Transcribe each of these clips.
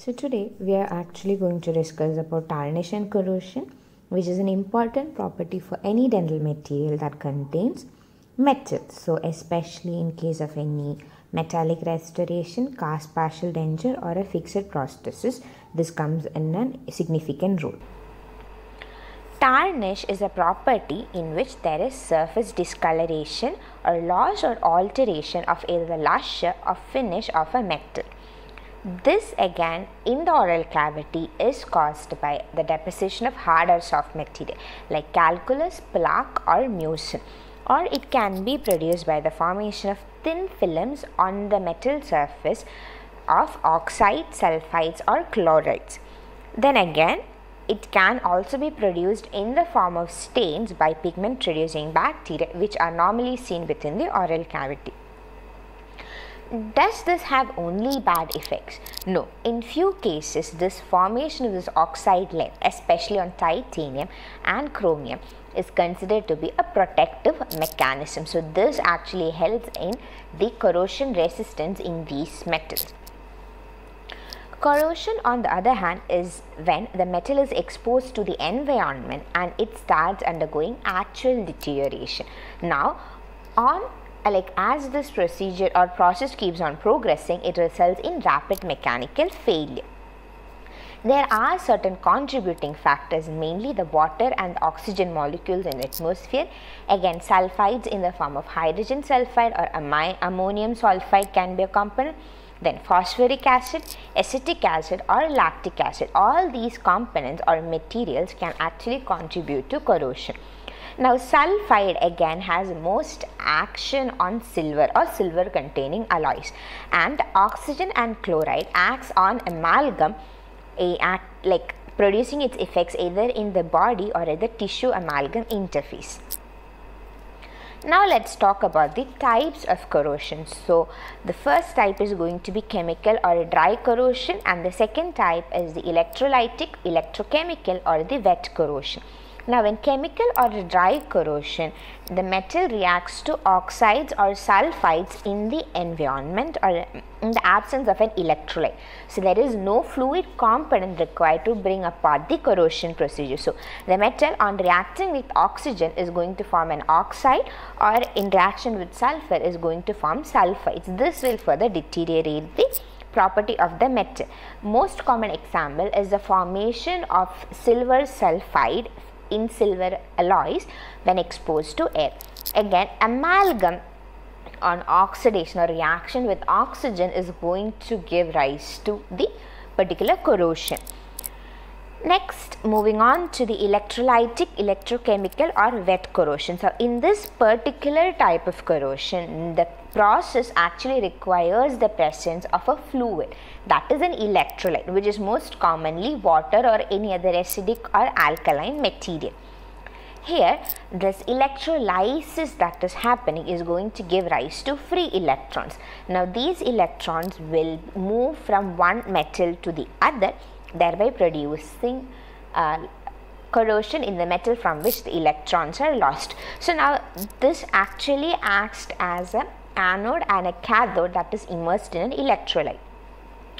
So today we are actually going to discuss about tarnish and corrosion, which is an important property for any dental material that contains metal. So especially in case of any metallic restoration, cast partial denture or a fixed prosthesis, this comes in a significant role. Tarnish is a property in which there is surface discoloration or loss or alteration of either the lustre or finish of a metal. This again in the oral cavity is caused by the deposition of hard or soft material like calculus, plaque or mucin, or it can be produced by the formation of thin films on the metal surface of oxides, sulfides or chlorides. Then again it can also be produced in the form of stains by pigment producing bacteria, which are normally seen within the oral cavity. Does this have only bad effects? No. In few cases, this formation of this oxide layer, especially on titanium and chromium, is considered to be a protective mechanism. So this actually helps in the corrosion resistance in these metals. Corrosion, on the other hand, is when the metal is exposed to the environment and it starts undergoing actual deterioration. Now, as this procedure or process keeps on progressing, it results in rapid mechanical failure. There are certain contributing factors, mainly the water and the oxygen molecules in the atmosphere. Again, sulfides in the form of hydrogen sulfide or ammonium sulfide can be a component. Then phosphoric acid, acetic acid or lactic acid. All these components or materials can actually contribute to corrosion. Now, sulfide again has most action on silver or silver containing alloys, and oxygen and chloride acts on amalgam, producing its effects either in the body or at the tissue amalgam interface. Now let's talk about the types of corrosion. So the first type is going to be chemical or dry corrosion, and the second type is the electrolytic, electrochemical or the wet corrosion. Now in chemical or dry corrosion, the metal reacts to oxides or sulfides in the environment or in the absence of an electrolyte. So there is no fluid component required to bring apart the corrosion procedure. So the metal on reacting with oxygen is going to form an oxide, or in reaction with sulfur is going to form sulfides. This will further deteriorate the property of the metal. Most common example is the formation of silver sulfide in silver alloys when exposed to air. Again, amalgam on oxidation or reaction with oxygen is going to give rise to the particular corrosion. Next, moving on to the electrolytic, electrochemical or wet corrosion. So in this particular type of corrosion, the process actually requires the presence of a fluid, that is an electrolyte, which is most commonly water or any other acidic or alkaline material. Here, this electrolysis that is happening is going to give rise to free electrons. Now these electrons will move from one metal to the other, thereby producing corrosion in the metal from which the electrons are lost. So now this actually acts as an anode and a cathode that is immersed in an electrolyte.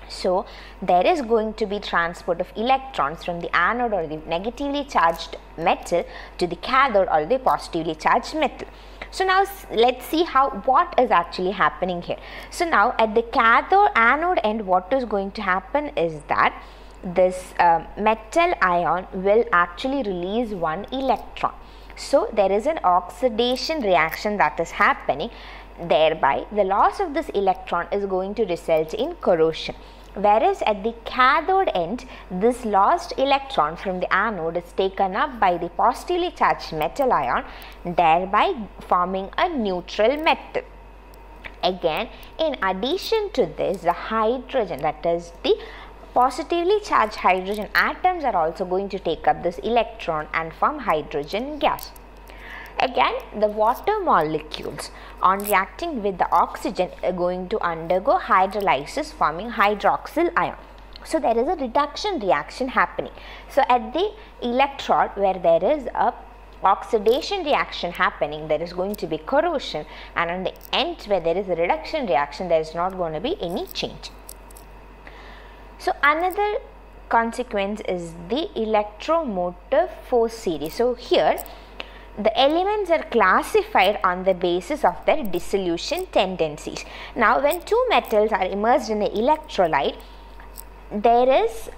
So there is going to be transport of electrons from the anode or the negatively charged metal to the cathode or the positively charged metal. So now let's see what is actually happening here. So now at the cathode anode end, what is going to happen is that this metal ion will actually release one electron. So there is an oxidation reaction that is happening. Thereby, the loss of this electron is going to result in corrosion. Whereas at the cathode end, this lost electron from the anode is taken up by the positively charged metal ion, thereby forming a neutral metal. Again, in addition to this, the hydrogen, that is the positively charged hydrogen atoms, are also going to take up this electron and form hydrogen gas. Again, the water molecules on reacting with the oxygen are going to undergo hydrolysis, forming hydroxyl ion. So there is a reduction reaction happening. So at the electrode where there is a oxidation reaction happening, there is going to be corrosion, and on the end where there is a reduction reaction, there is not going to be any change. So another consequence is the electromotive force series. So here the elements are classified on the basis of their dissolution tendencies. Now when two metals are immersed in an electrolyte, there is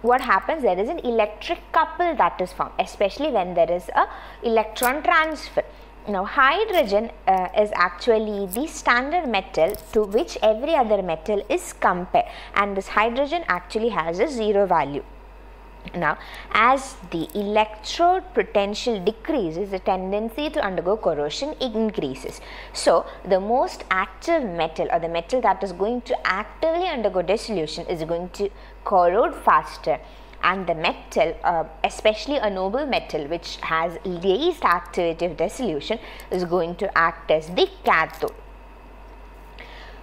what happens, there is an electric couple that is formed, especially when there is a electron transfer. Now hydrogen is actually the standard metal to which every other metal is compared, and this hydrogen actually has a zero value. Now as the electrode potential decreases, the tendency to undergo corrosion increases. So the most active metal, or the metal that is going to actively undergo dissolution, is going to corrode faster, and the metal, especially a noble metal which has least activity of dissolution, is going to act as the cathode.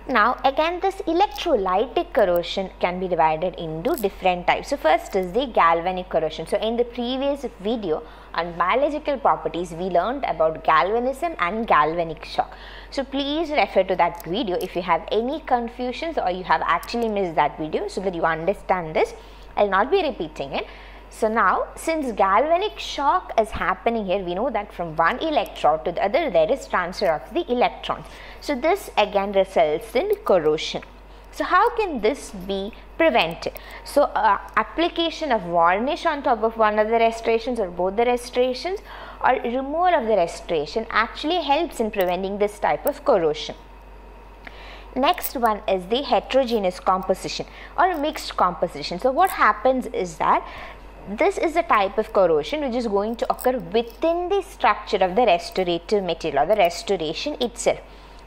Now again, this electrolytic corrosion can be divided into different types. So first is the galvanic corrosion. So in the previous video on biological properties, we learned about galvanism and galvanic shock. So please refer to that video if you have any confusions or you have actually missed that video, so that you understand this. I will not be repeating it. So now, since galvanic shock is happening here, we know that from one electrode to the other there is transfer of the electrons. So this again results in corrosion. So how can this be prevented? So application of varnish on top of one of the restorations or both the restorations, or removal of the restoration, actually helps in preventing this type of corrosion. Next one is the heterogeneous composition or mixed composition. So what happens is that this is a type of corrosion which is going to occur within the structure of the restorative material or the restoration itself.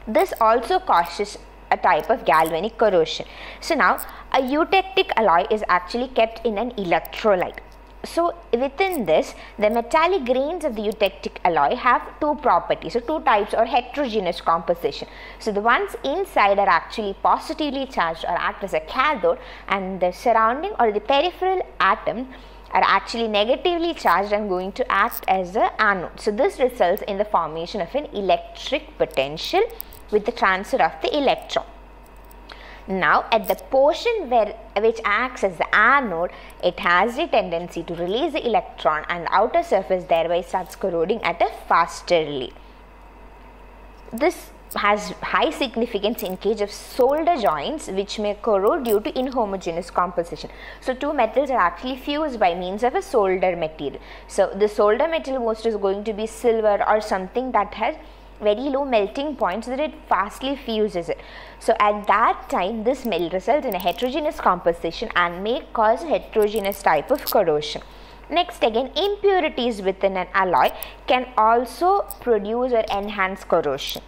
This also causes a type of galvanic corrosion. So now a eutectic alloy is actually kept in an electrolyte. So within this, the metallic grains of the eutectic alloy have two properties, so two types, or heterogeneous composition. So the ones inside are actually positively charged or act as a cathode, and the surrounding or the peripheral atom are actually negatively charged and going to act as an anode. So this results in the formation of an electric potential with the transfer of the electron. Now at the portion which acts as the anode, it has the tendency to release the electron, and the outer surface thereby starts corroding at a faster rate. This has high significance in case of solder joints which may corrode due to inhomogeneous composition. So two metals are actually fused by means of a solder material. So the solder material most is going to be silver or something that has very low melting point, so that it fastly fuses it. So at that time this may result in a heterogeneous composition and may cause a heterogeneous type of corrosion. Next again, impurities within an alloy can also produce or enhance corrosion.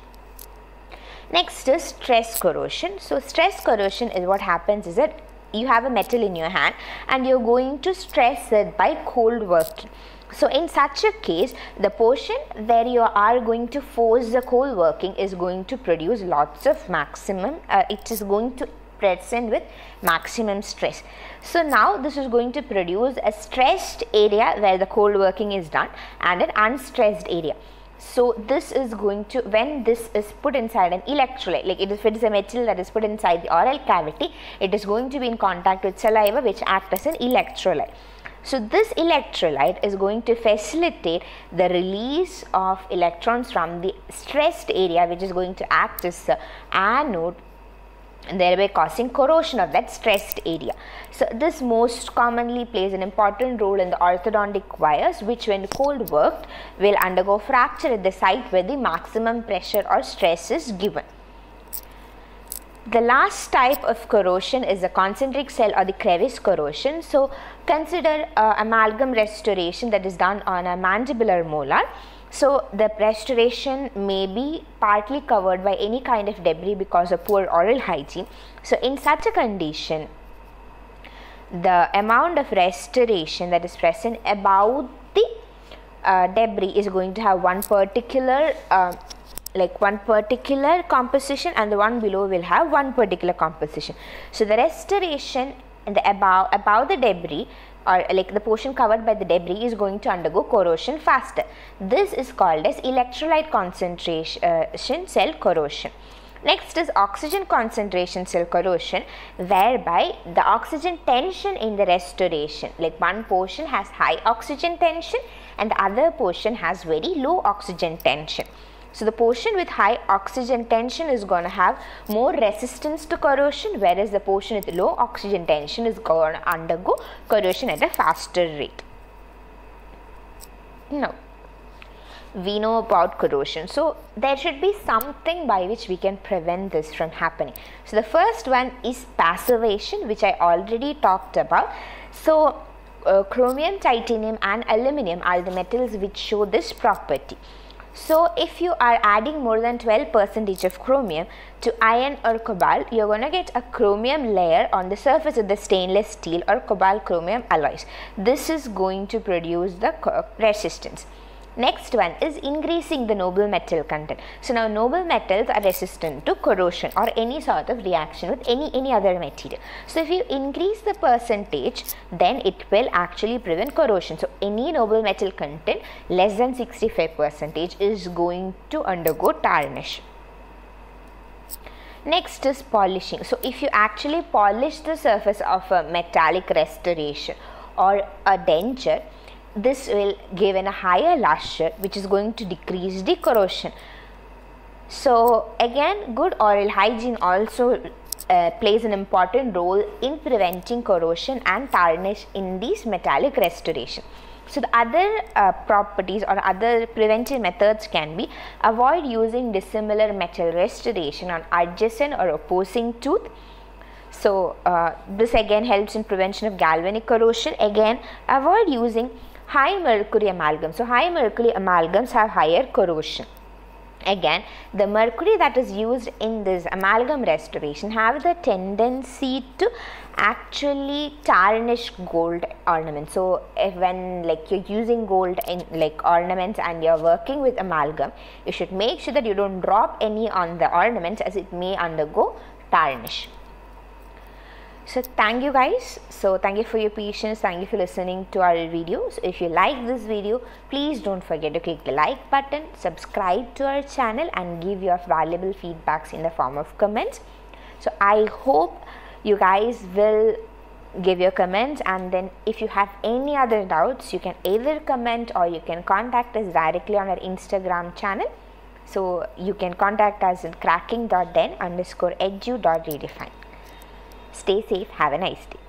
Next is stress corrosion. So stress corrosion is what happens is that you have a metal in your hand and you are going to stress it by cold working. So in such a case, the portion where you are going to force the cold working is going to produce lots of maximum, it is going to present with maximum stress. So now this is going to produce a stressed area where the cold working is done and an unstressed area. So this is going to, when this is put inside an electrolyte, like if it is a metal that is put inside the oral cavity, it is going to be in contact with saliva which act as an electrolyte. So this electrolyte is going to facilitate the release of electrons from the stressed area, which is going to act as the anode, thereby causing corrosion of that stressed area. So this most commonly plays an important role in the orthodontic wires, which when cold worked will undergo fracture at the site where the maximum pressure or stress is given. The last type of corrosion is the concentric cell or the crevice corrosion. So consider amalgam restoration that is done on a mandibular molar. So the restoration may be partly covered by any kind of debris because of poor oral hygiene. So in such a condition, the amount of restoration that is present above the debris is going to have one particular composition, and the one below will have one particular composition. So the restoration in the above the debris, or like the portion covered by the debris, is going to undergo corrosion faster. This is called as electrolyte concentration cell corrosion. Next is oxygen concentration cell corrosion, whereby the oxygen tension in the restoration, like one portion has high oxygen tension and the other portion has very low oxygen tension. So the portion with high oxygen tension is going to have more resistance to corrosion, whereas the portion with low oxygen tension is going to undergo corrosion at a faster rate. Now, we know about corrosion, so there should be something by which we can prevent this from happening. So the first one is passivation, which I already talked about. So chromium, titanium and aluminum are the metals which show this property. So if you are adding more than 12% of chromium to iron or cobalt, you're going to get a chromium layer on the surface of the stainless steel or cobalt chromium alloys. This is going to produce the resistance. Next one is increasing the noble metal content. So now noble metals are resistant to corrosion or any sort of reaction with any other material. So if you increase the percentage, then it will actually prevent corrosion. So any noble metal content less than 65% is going to undergo tarnish. Next is polishing. So if you actually polish the surface of a metallic restoration or a denture, this will give a higher lustre, which is going to decrease the corrosion. So again, good oral hygiene also plays an important role in preventing corrosion and tarnish in these metallic restoration. So the other properties or other preventive methods can be: avoid using dissimilar metal restoration on adjacent or opposing tooth. So this again helps in prevention of galvanic corrosion. Again, avoid using high mercury amalgam. So high mercury amalgams have higher corrosion. Again, the mercury that is used in this amalgam restoration have the tendency to actually tarnish gold ornaments. So if when like you're using gold in like ornaments and you're working with amalgam, you should make sure that you don't drop any on the ornaments, as it may undergo tarnish. So thank you guys. So thank you for your patience. Thank you for listening to our videos. If you like this video, please don't forget to click the like button, subscribe to our channel and give your valuable feedbacks in the form of comments. So I hope you guys will give your comments, and then if you have any other doubts, you can either comment or you can contact us directly on our Instagram channel. So you can contact us in cracking.den_edu.redefine. Stay safe. Have a nice day.